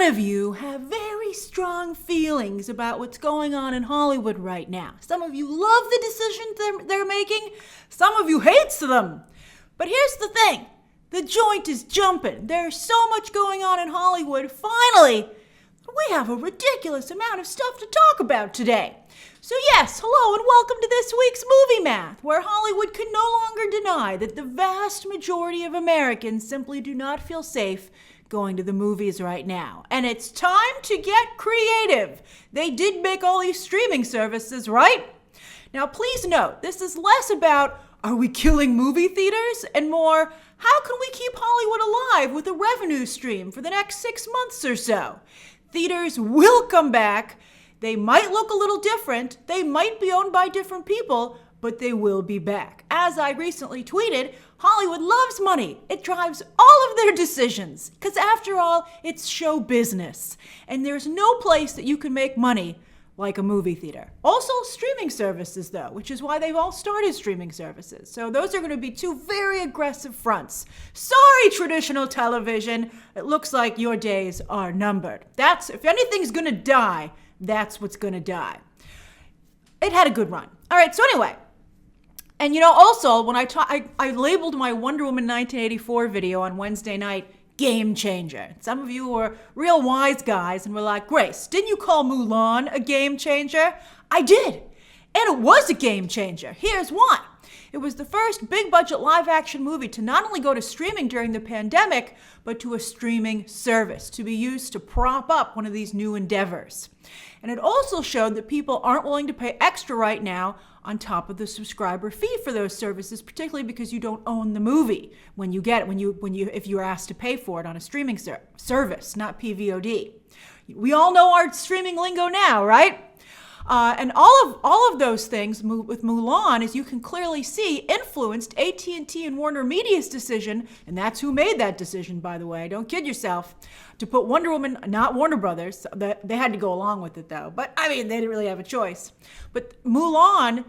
lot of you have very strong feelings about what's going on in Hollywood right now. Some of you love the decisions they're making. Some of you hates them. But here's the thing. The joint is jumping. There's so much going on in Hollywood. Finally, we have a ridiculous amount of stuff to talk about today. So yes, hello and welcome to this week's Movie Math, where Hollywood can no longer deny that the vast majority of Americans simply do not feel safe going to the movies right now. And it's time to get creative. They did make all these streaming services, right? Now please note, this is less about are we killing movie theaters and more how can we keep Hollywood alive with a revenue stream for the next 6 months or so? Theaters will come back. They might look a little different. They might be owned by different people, but they will be back. As I recently tweeted, Hollywood loves money. It drives all of their decisions because after all, it's show business. And there's no place that you can make money like a movie theater. Also streaming services though, which is why they've all started streaming services. So those are going to be two very aggressive fronts. Sorry, traditional television. It looks like your days are numbered. If anything's going to die, that's what's going to die. It had a good run. All right, so anyway. And also when I labeled my Wonder Woman 1984 video on Wednesday night game changer. Some of you were real wise guys and were like, Grace, didn't you call Mulan a game changer? I did. And it was a game changer. Here's why. It was the first big budget live action movie to not only go to streaming during the pandemic, but to a streaming service to be used to prop up one of these new endeavors. And it also showed that people aren't willing to pay extra right now on top of the subscriber fee for those services, particularly because you don't own the movie when you get it, if you're asked to pay for it on a streaming service, not PVOD. We all know our streaming lingo now, right? And all of those things with Mulan, as you can clearly see, influenced AT&T and Warner Media's decision, and that's who made that decision, by the way, don't kid yourself, to put Wonder Woman, not Warner Brothers, they had to go along with it though, but I mean, they didn't really have a choice. But Mulan,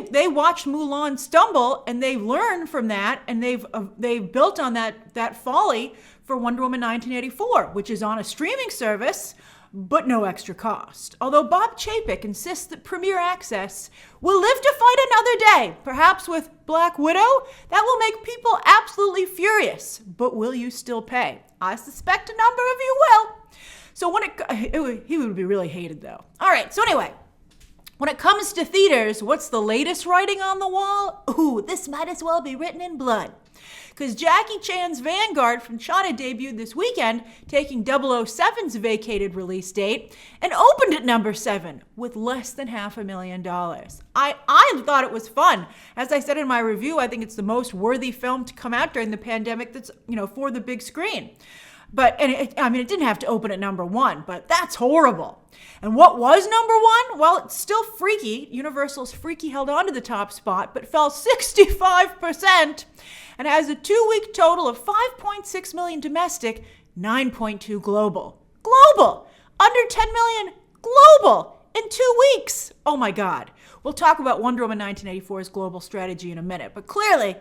they watched Mulan stumble, and they've learned from that, and they've built on that folly for Wonder Woman 1984, which is on a streaming service, but no extra cost. Although Bob Chapek insists that Premier Access will live to fight another day, perhaps with Black Widow, that will make people absolutely furious. But will you still pay? I suspect a number of you will. So he would be really hated though. All right, so anyway, when it comes to theaters, what's the latest writing on the wall? Ooh, this might as well be written in blood. Because Jackie Chan's Vanguard from China debuted this weekend, taking 007's vacated release date, and opened at number 7 with less than $500,000. I thought it was fun. As I said in my review, I think it's the most worthy film to come out during the pandemic that's, for the big screen. It didn't have to open at number 1, but that's horrible. And what was number 1? Well, it's still Freaky. Universal's Freaky held on to the top spot, but fell 65% and has a 2-week total of 5.6 million domestic, 9.2 global. Global! Under 10 million global in 2 weeks. Oh my God. We'll talk about Wonder Woman 1984's global strategy in a minute, but clearly,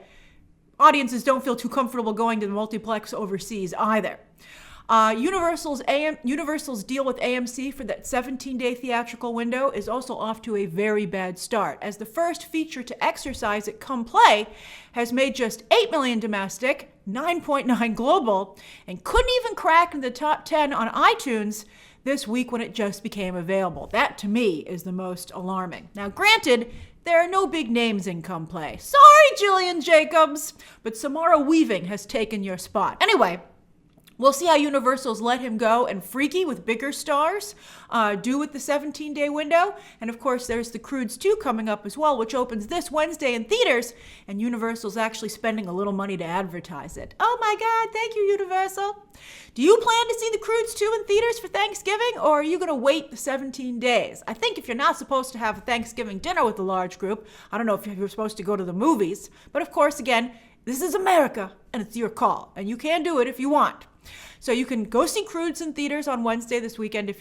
audiences don't feel too comfortable going to the multiplex overseas either. Universal's deal with AMC for that 17-day theatrical window is also off to a very bad start, as the first feature to exercise it come play has made just 8 million domestic, 9.9 global, and couldn't even crack into the top 10 on iTunes this week when it just became available. That, to me, is the most alarming. Now, granted, there are no big names in come play. Sorry, Julian Jacobs, but Samara Weaving has taken your spot. Anyway, we'll see how Universal's Let Him Go and Freaky with bigger stars do with the 17-day window. And of course, there's the Croods 2 coming up as well, which opens this Wednesday in theaters, and Universal's actually spending a little money to advertise it. Oh my God, thank you, Universal. Do you plan to see the Croods 2 in theaters for Thanksgiving, or are you going to wait the 17 days? I think if you're not supposed to have a Thanksgiving dinner with a large group, I don't know if you're supposed to go to the movies, but of course, again, this is America, and it's your call, and you can do it if you want. So you can go see Croods in theaters on Wednesday this weekend,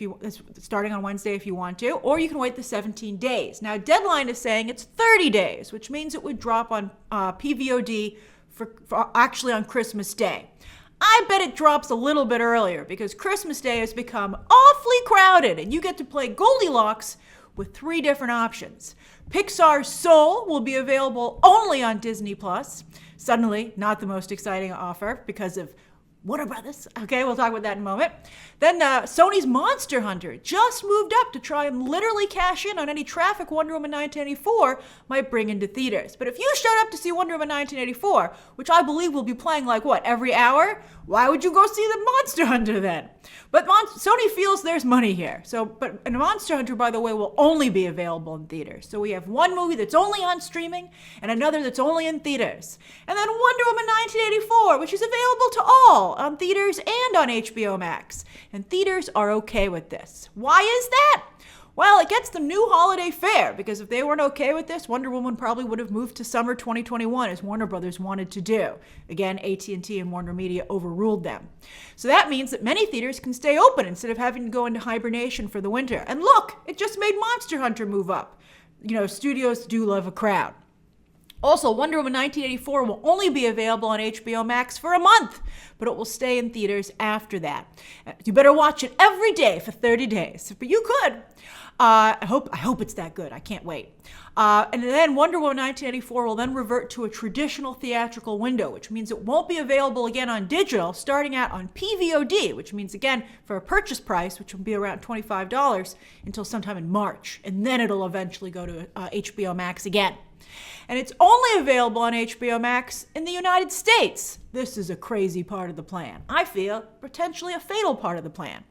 starting on Wednesday if you want to, or you can wait the 17 days. Now, Deadline is saying it's 30 days, which means it would drop on PVOD for actually on Christmas Day. I bet it drops a little bit earlier because Christmas Day has become awfully crowded and you get to play Goldilocks with 3 different options. Pixar Soul will be available only on Disney+. Suddenly, not the most exciting offer because of Warner Brothers. Okay, we'll talk about that in a moment. Then Sony's Monster Hunter just moved up to try and literally cash in on any traffic Wonder Woman 1984 might bring into theaters. But if you showed up to see Wonder Woman 1984, which I believe will be playing like what, every hour? Why would you go see the Monster Hunter then? But Sony feels there's money here. But Monster Hunter, by the way, will only be available in theaters. So we have one movie that's only on streaming and another that's only in theaters. And then Wonder Woman 1984, which is available to all on theaters and on HBO Max. And theaters are okay with this. Why is that? Well, it gets them new holiday fare, because if they weren't okay with this, Wonder Woman probably would have moved to summer 2021 as Warner Brothers wanted to do. Again, AT&T and Warner Media overruled them. So that means that many theaters can stay open instead of having to go into hibernation for the winter. And look, it just made Monster Hunter move up. Studios do love a crowd. Also, Wonder Woman 1984 will only be available on HBO Max for a month, but it will stay in theaters after that. You better watch it every day for 30 days, but you could. I hope it's that good. I can't wait. And then Wonder Woman 1984 will then revert to a traditional theatrical window, which means it won't be available again on digital, starting out on PVOD, which means, again, for a purchase price, which will be around $25 until sometime in March. And then it'll eventually go to HBO Max again. And it's only available on HBO Max in the United States. This is a crazy part of the plan. I feel potentially a fatal part of the plan.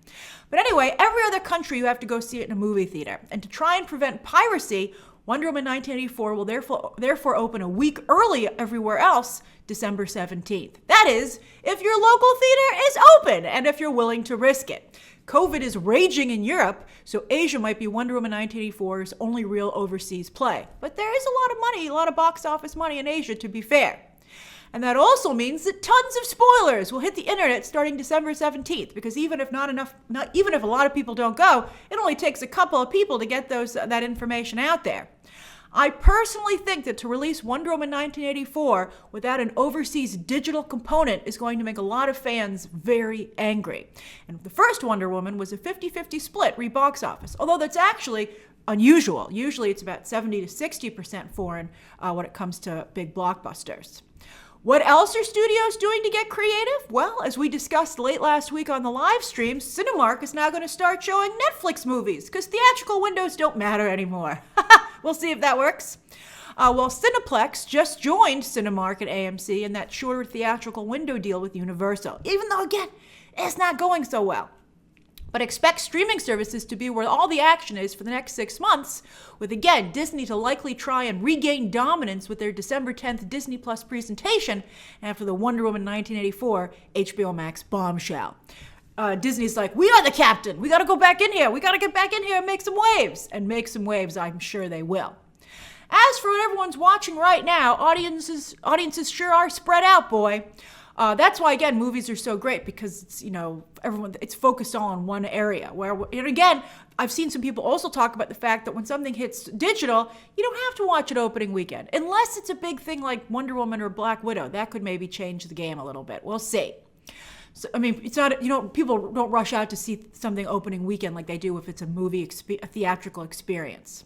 But anyway, every other country you have to go see it in a movie theater. And to try and prevent piracy, Wonder Woman 1984 will therefore open a week early everywhere else, December 17th. That is, if your local theater is open and if you're willing to risk it. COVID is raging in Europe, so Asia might be Wonder Woman 1984's only real overseas play. But there is a lot of money, a lot of box office money in Asia, to be fair. And that also means that tons of spoilers will hit the internet starting December 17th, because even if a lot of people don't go, it only takes a couple of people to get that information out there. I personally think that to release Wonder Woman 1984 without an overseas digital component is going to make a lot of fans very angry. And the first Wonder Woman was a 50-50 split re-box office, although that's actually unusual. Usually it's about 70 to 60% foreign when it comes to big blockbusters. What else are studios doing to get creative? Well, as we discussed late last week on the live stream, Cinemark is now going to start showing Netflix movies because theatrical windows don't matter anymore. We'll see if that works. Well, Cineplex just joined Cinemark and AMC in that shorter theatrical window deal with Universal, even though, again, it's not going so well. But expect streaming services to be where all the action is for the next 6 months, with, again, Disney to likely try and regain dominance with their December 10th Disney Plus presentation after the Wonder Woman 1984 HBO Max bombshell. Disney's like, we are the captain. We got to go back in here. We got to get back in here and make some waves. And make some waves, I'm sure they will. As for what everyone's watching right now, audiences sure are spread out, boy. That's why, again, movies are so great, because it's focused all on one area. And again, I've seen some people also talk about the fact that when something hits digital, you don't have to watch it opening weekend, unless it's a big thing like Wonder Woman or Black Widow. That could maybe change the game a little bit. We'll see. So, I mean, it's not, people don't rush out to see something opening weekend like they do if it's a a theatrical experience.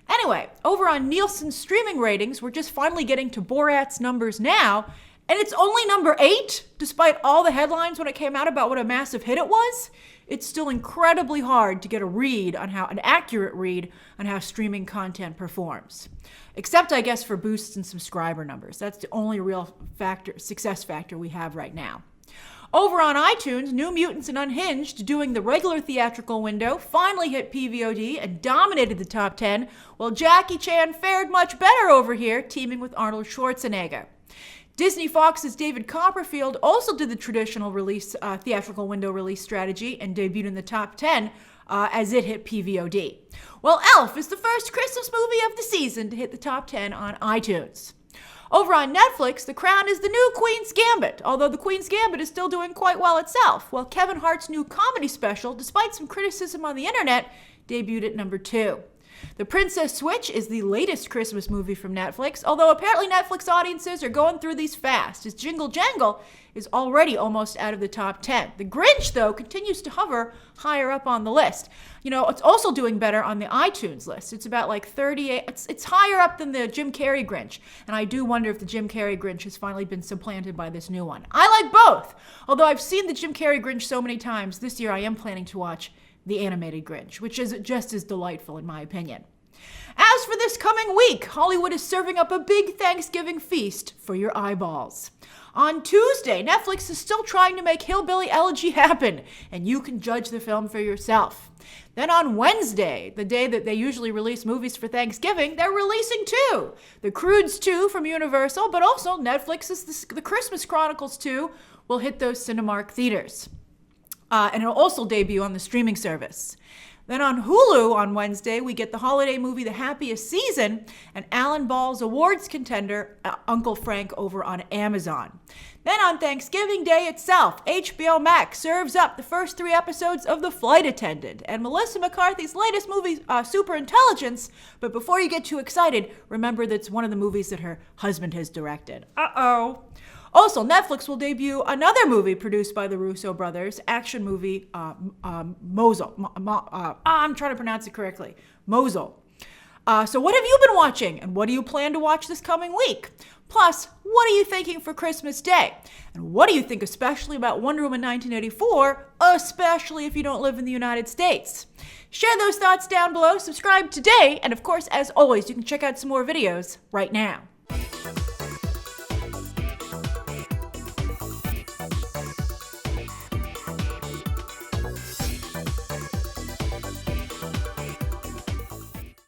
Anyway, over on Nielsen's streaming ratings, we're just finally getting to Borat's numbers now, and it's only number 8, despite all the headlines when it came out about what a massive hit it was. It's still incredibly hard to get an accurate read on how streaming content performs. Except, I guess, for boosts in subscriber numbers. That's the only real success factor we have right now. Over on iTunes, New Mutants and Unhinged, doing the regular theatrical window, finally hit PVOD and dominated the top 10, while Jackie Chan fared much better over here, teaming with Arnold Schwarzenegger. Disney Fox's David Copperfield also did the traditional theatrical window release strategy and debuted in the top 10 as it hit PVOD. Well, Elf is the first Christmas movie of the season to hit the top 10 on iTunes. Over on Netflix, The Crown is the new Queen's Gambit, although The Queen's Gambit is still doing quite well itself, while Kevin Hart's new comedy special, despite some criticism on the internet, debuted at number 2. The Princess Switch is the latest Christmas movie from Netflix, although apparently Netflix audiences are going through these fast, as Jingle Jangle is already almost out of the top 10. The Grinch, though, continues to hover higher up on the list. You know, it's also doing better on the iTunes list. It's about like 38, it's higher up than the Jim Carrey Grinch, and I do wonder if the Jim Carrey Grinch has finally been supplanted by this new one. I like both, although I've seen the Jim Carrey Grinch so many times, this year I am planning to watch the animated Grinch, which is just as delightful in my opinion. As for this coming week, Hollywood is serving up a big Thanksgiving feast for your eyeballs. On Tuesday, Netflix is still trying to make Hillbilly Elegy happen, and you can judge the film for yourself. Then on Wednesday, the day that they usually release movies for Thanksgiving, they're releasing two. The Croods 2 from Universal, but also Netflix's The Christmas Chronicles 2 will hit those Cinemark theaters. And it'll also debut on the streaming service. Then on Hulu on Wednesday, we get the holiday movie The Happiest Season and Alan Ball's awards contender, Uncle Frank, over on Amazon. Then on Thanksgiving Day itself, HBO Max serves up the first 3 episodes of The Flight Attendant and Melissa McCarthy's latest movie, Superintelligence. But before you get too excited, remember that's one of the movies that her husband has directed. Uh-oh. Also, Netflix will debut another movie produced by the Russo brothers, action movie Mosul. I'm trying to pronounce it correctly. Mosul. So what have you been watching, and what do you plan to watch this coming week? Plus, what are you thinking for Christmas Day? And what do you think especially about Wonder Woman 1984, especially if you don't live in the United States? Share those thoughts down below, subscribe today, and of course, as always, you can check out some more videos right now.